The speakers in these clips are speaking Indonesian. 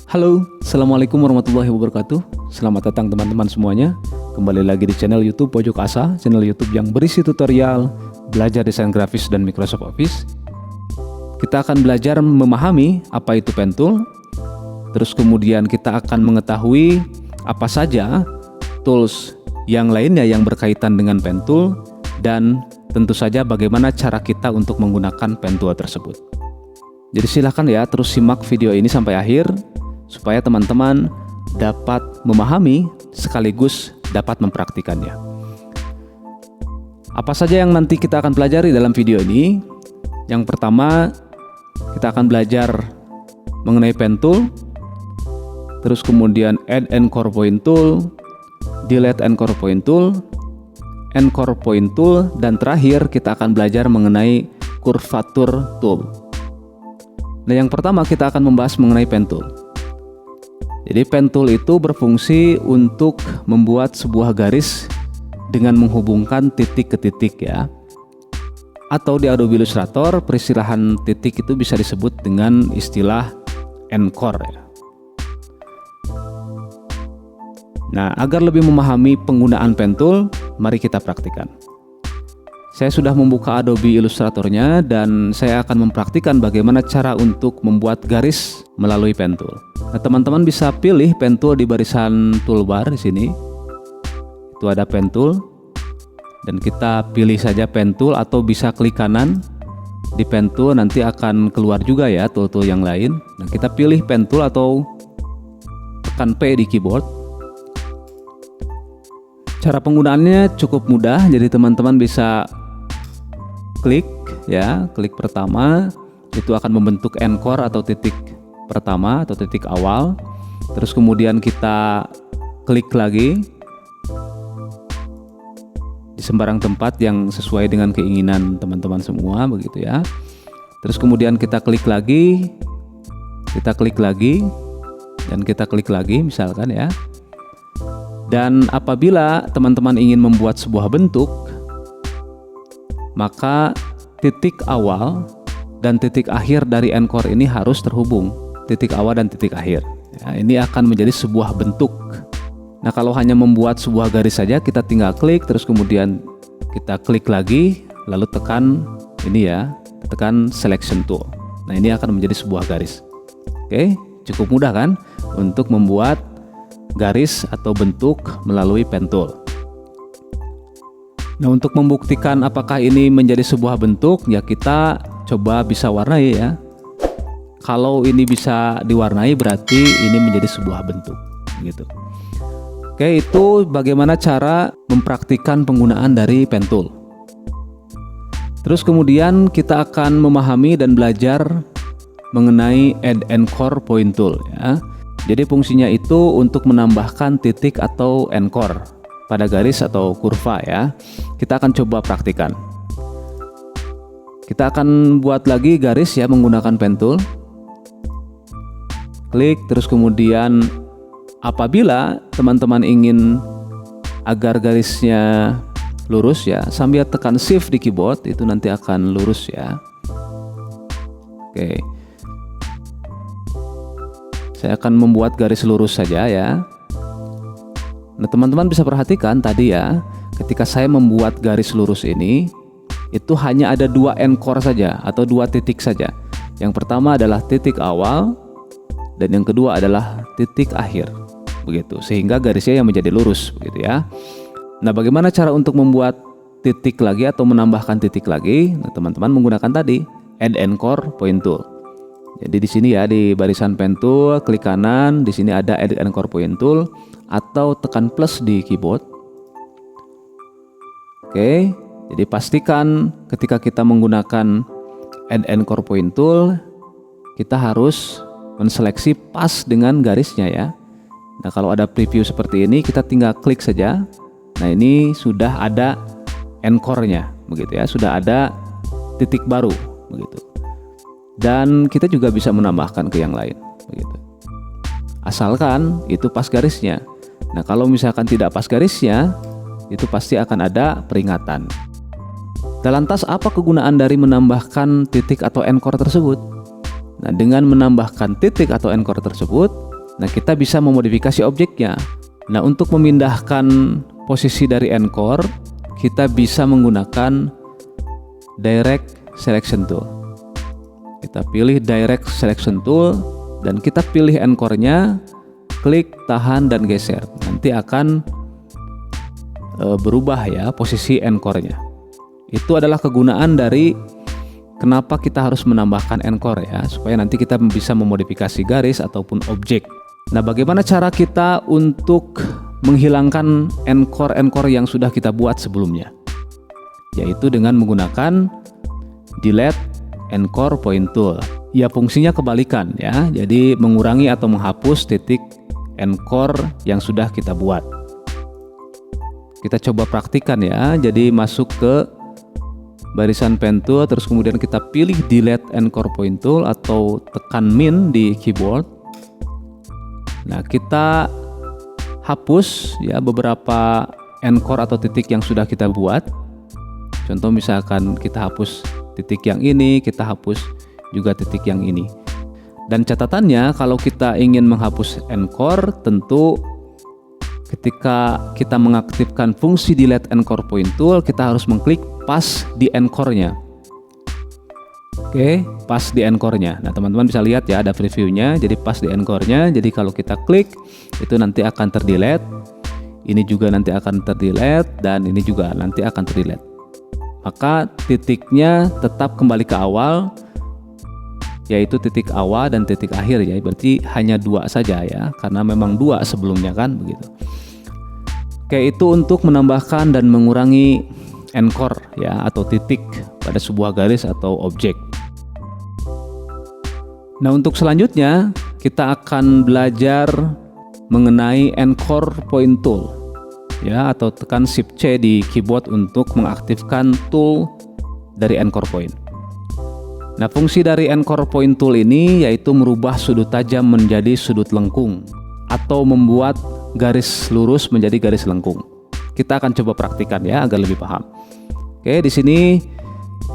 Halo, Assalamualaikum warahmatullahi wabarakatuh. Selamat datang teman-teman semuanya. Kembali lagi di channel YouTube Pojok Asa, channel YouTube yang berisi tutorial belajar desain grafis dan Microsoft Office. Kita akan belajar memahami apa itu pen tool. Terus kemudian kita akan mengetahui apa saja tools yang lainnya yang berkaitan dengan pen tool, dan tentu saja bagaimana cara kita untuk menggunakan pen tool tersebut. Jadi silakan ya terus simak video ini sampai akhir supaya teman-teman dapat memahami sekaligus dapat mempraktikannya. Apa saja yang nanti kita akan pelajari dalam video ini? Yang pertama, kita akan belajar mengenai pen tool, terus kemudian add anchor point tool, delete anchor point tool, anchor point tool, dan terakhir kita akan belajar mengenai curvature tool. Nah, yang pertama kita akan membahas mengenai pen tool. Jadi pen tool itu berfungsi untuk membuat sebuah garis dengan menghubungkan titik ke titik ya. Atau di Adobe Illustrator peristilahan titik itu bisa disebut dengan istilah anchor ya. Nah, agar lebih memahami penggunaan pen tool, mari kita praktikkan. Saya sudah membuka Adobe Illustratornya dan saya akan mempraktikkan bagaimana cara untuk membuat garis melalui pen tool. Nah, teman-teman bisa pilih pen tool di barisan toolbar di sini. Itu ada pen tool dan kita pilih saja pen tool, atau bisa klik kanan di pen tool, nanti akan keluar juga ya tool-tool yang lain. Nah, kita pilih pen tool atau tekan P di keyboard. Cara penggunaannya cukup mudah, jadi teman-teman bisa klik ya, klik pertama itu akan membentuk anchor atau titik pertama atau titik awal. Terus kemudian kita klik lagi di sembarang tempat yang sesuai dengan keinginan teman-teman semua begitu ya. Terus kemudian kita klik lagi, dan kita klik lagi misalkan ya. Dan apabila teman-teman ingin membuat sebuah bentuk, maka titik awal dan titik akhir dari anchor ini harus terhubung, titik awal dan titik akhir ya, ini akan menjadi sebuah bentuk. Nah, kalau hanya membuat sebuah garis saja, kita tinggal klik, terus kemudian kita klik lagi, lalu tekan ini ya, tekan selection tool. Nah, ini akan menjadi sebuah garis. Oke, cukup mudah kan untuk membuat garis atau bentuk melalui pen tool. Nah, untuk membuktikan apakah ini menjadi sebuah bentuk, ya kita coba bisa warnai ya. Kalau ini bisa diwarnai berarti ini menjadi sebuah bentuk gitu. Oke, itu bagaimana cara mempraktikkan penggunaan dari pen tool. Terus kemudian kita akan memahami dan belajar mengenai add anchor point tool ya. Jadi fungsinya itu untuk menambahkan titik atau anchor pada garis atau kurva ya. Kita akan coba praktikan. Kita akan buat lagi garis ya menggunakan pen tool. Klik, terus kemudian apabila teman-teman ingin agar garisnya lurus ya, sambil tekan shift di keyboard itu nanti akan lurus ya. Oke. Saya akan membuat garis lurus saja ya. Nah, teman-teman bisa perhatikan tadi ya, ketika saya membuat garis lurus ini, itu hanya ada dua anchor saja atau dua titik saja. Yang pertama adalah titik awal dan yang kedua adalah titik akhir. Begitu, sehingga garisnya yang menjadi lurus begitu ya. Nah, bagaimana cara untuk membuat titik lagi atau menambahkan titik lagi? Nah, teman-teman menggunakan tadi add anchor point tool. Jadi di sini ya, di barisan pen tool, klik kanan, di sini ada add anchor point tool, atau tekan plus di keyboard. Oke, jadi pastikan ketika kita menggunakan add anchor point tool, kita harus menseleksi pas dengan garisnya ya. Nah, kalau ada preview seperti ini, kita tinggal klik saja. Nah, ini sudah ada anchornya begitu ya, sudah ada titik baru begitu. Dan kita juga bisa menambahkan ke yang lain begitu. Asalkan itu pas garisnya. Nah, kalau misalkan tidak pas garisnya, itu pasti akan ada peringatan. Dan lantas apa kegunaan dari menambahkan titik atau anchor tersebut? Nah, dengan menambahkan titik atau anchor tersebut, Nah, kita bisa memodifikasi objeknya. Nah, untuk memindahkan posisi dari encore, kita bisa menggunakan Direct Selection Tool. Kita pilih Direct Selection Tool dan kita pilih encore-nya, klik, tahan, dan geser. Nanti akan berubah ya posisi encore-nya. Itu adalah kegunaan dari kenapa kita harus menambahkan encore ya, supaya nanti kita bisa memodifikasi garis ataupun objek. Nah, bagaimana cara kita untuk menghilangkan encore yang sudah kita buat sebelumnya? Yaitu dengan menggunakan Delete Encore Point Tool. Ya, fungsinya kebalikan ya. Jadi mengurangi atau menghapus titik encore yang sudah kita buat. Kita coba praktikan ya. Jadi masuk ke barisan pen tool, terus kemudian kita pilih Delete Encore Point Tool atau tekan Min di keyboard. Nah, kita hapus ya beberapa encore atau titik yang sudah kita buat. Contoh misalkan kita hapus titik yang ini, kita hapus juga titik yang ini. Dan catatannya, kalau kita ingin menghapus encore, tentu ketika kita mengaktifkan fungsi Delete Encore Point Tool, kita harus mengklik pas di encore-nya. Oke, pas di encore-nya. Nah, teman-teman bisa lihat ya, ada previewnya. Jadi pas di encore-nya. Jadi kalau kita klik, itu nanti akan terdelete. Ini juga nanti akan terdelete, dan ini juga nanti akan terdelete. Maka titiknya tetap kembali ke awal, yaitu titik awal dan titik akhir ya. Berarti hanya 2 saja ya, karena memang 2 sebelumnya kan begitu. Oke, itu untuk menambahkan dan mengurangi encore ya, atau titik pada sebuah garis atau objek. Nah, untuk selanjutnya kita akan belajar mengenai Encore Point Tool ya, atau tekan Shift C di keyboard untuk mengaktifkan tool dari Encore Point. Nah, fungsi dari Encore Point Tool ini yaitu merubah sudut tajam menjadi sudut lengkung atau membuat garis lurus menjadi garis lengkung. Kita akan coba praktikan ya agar lebih paham. Oke, di sini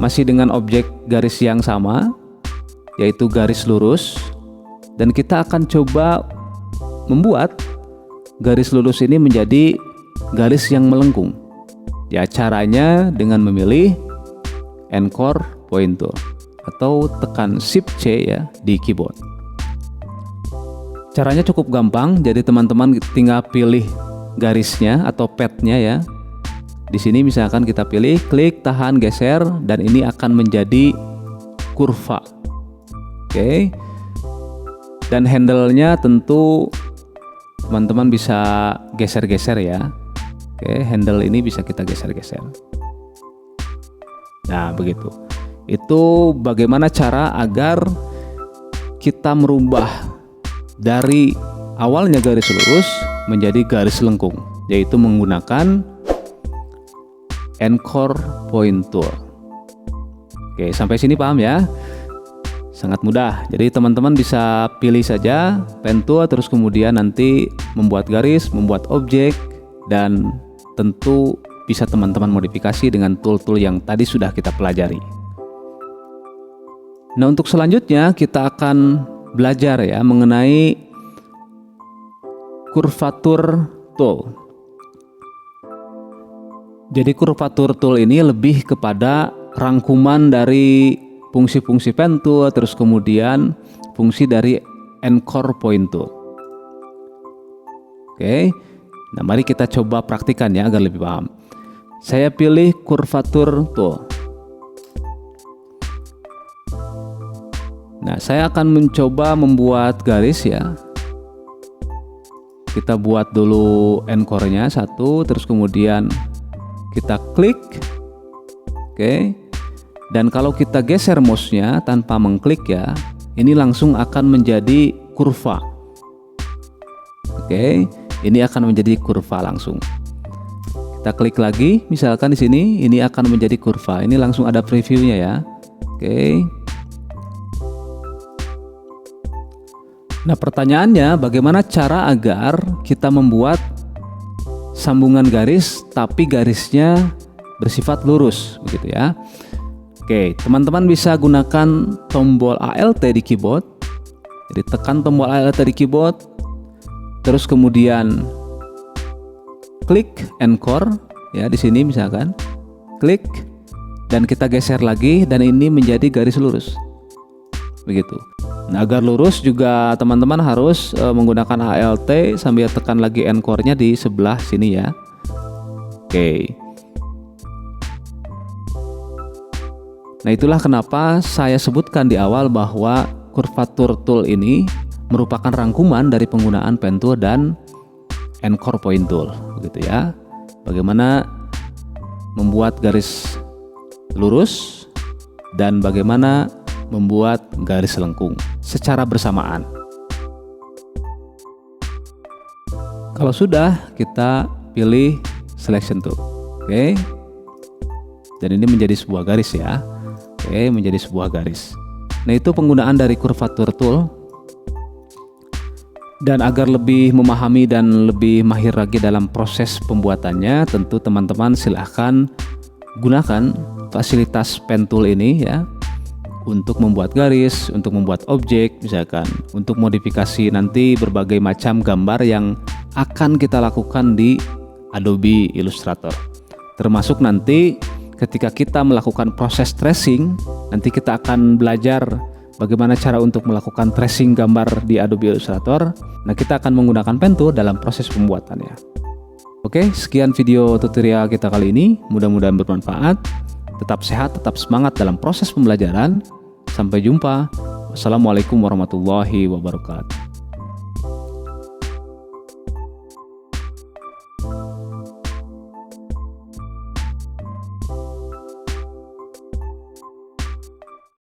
masih dengan objek garis yang sama, yaitu garis lurus, dan kita akan coba membuat garis lurus ini menjadi garis yang melengkung. Ya, caranya dengan memilih Encore Point Tool atau tekan Shift C ya di keyboard. Caranya cukup gampang, jadi teman-teman tinggal pilih garisnya atau padnya ya. Di sini misalkan kita pilih, klik, tahan, geser, dan ini akan menjadi kurva. Oke. Dan handle-nya tentu teman-teman bisa geser-geser ya. Oke, handle ini bisa kita geser-geser. Nah, begitu. Itu bagaimana cara agar kita merubah dari awalnya garis lurus menjadi garis lengkung, yaitu menggunakan Encore Point Tool. Oke, sampai sini paham ya? Sangat mudah. Jadi teman-teman bisa pilih saja pen tool, terus kemudian nanti membuat garis, membuat objek, dan tentu bisa teman-teman modifikasi dengan tool-tool yang tadi sudah kita pelajari. Nah, untuk selanjutnya kita akan belajar ya mengenai Curvature Tool. Jadi Curvature Tool ini lebih kepada rangkuman dari fungsi-fungsi pen tool, terus kemudian fungsi dari Encore Point Tool. Oke, nah mari kita coba praktikan ya agar lebih paham. Saya pilih Curvature Tool. Nah, saya akan mencoba membuat garis ya. Kita buat dulu encore-nya 1, terus kemudian kita klik. Oke. Dan kalau kita geser mouse-nya tanpa mengklik ya, ini langsung akan menjadi kurva. Oke, ini akan menjadi kurva langsung. Kita klik lagi, misalkan di sini, ini akan menjadi kurva. Ini langsung ada previewnya ya. Oke. Nah, pertanyaannya bagaimana cara agar kita membuat sambungan garis tapi garisnya bersifat lurus begitu ya. Oke, teman-teman bisa gunakan tombol Alt di keyboard. Jadi tekan tombol Alt di keyboard, terus kemudian klik Encore ya, di sini misalkan klik dan kita geser lagi dan ini menjadi garis lurus begitu. Nah, agar lurus juga teman-teman harus menggunakan ALT sambil tekan lagi Encore-nya di sebelah sini ya. Oke. Nah, itulah kenapa saya sebutkan di awal bahwa Curvature Tool ini merupakan rangkuman dari penggunaan Pen Tool dan Encore Point Tool, begitu ya. Bagaimana membuat garis lurus dan bagaimana membuat garis lengkung secara bersamaan. Kalau sudah, kita pilih Selection Tool. Oke. Dan ini menjadi sebuah garis ya. Oke, menjadi sebuah garis. Nah, itu penggunaan dari Curvature Tool. Dan agar lebih memahami dan lebih mahir lagi dalam proses pembuatannya, tentu teman-teman silahkan gunakan fasilitas Pen Tool ini ya, untuk membuat garis, untuk membuat objek misalkan, untuk modifikasi nanti berbagai macam gambar yang akan kita lakukan di Adobe Illustrator. Termasuk nanti ketika kita melakukan proses tracing, nanti kita akan belajar bagaimana cara untuk melakukan tracing gambar di Adobe Illustrator. Nah, kita akan menggunakan Pen Tool dalam proses pembuatannya. Oke, sekian video tutorial kita kali ini. Mudah-mudahan bermanfaat. Tetap sehat, tetap semangat dalam proses pembelajaran. Sampai jumpa. Wassalamualaikum warahmatullahi wabarakatuh.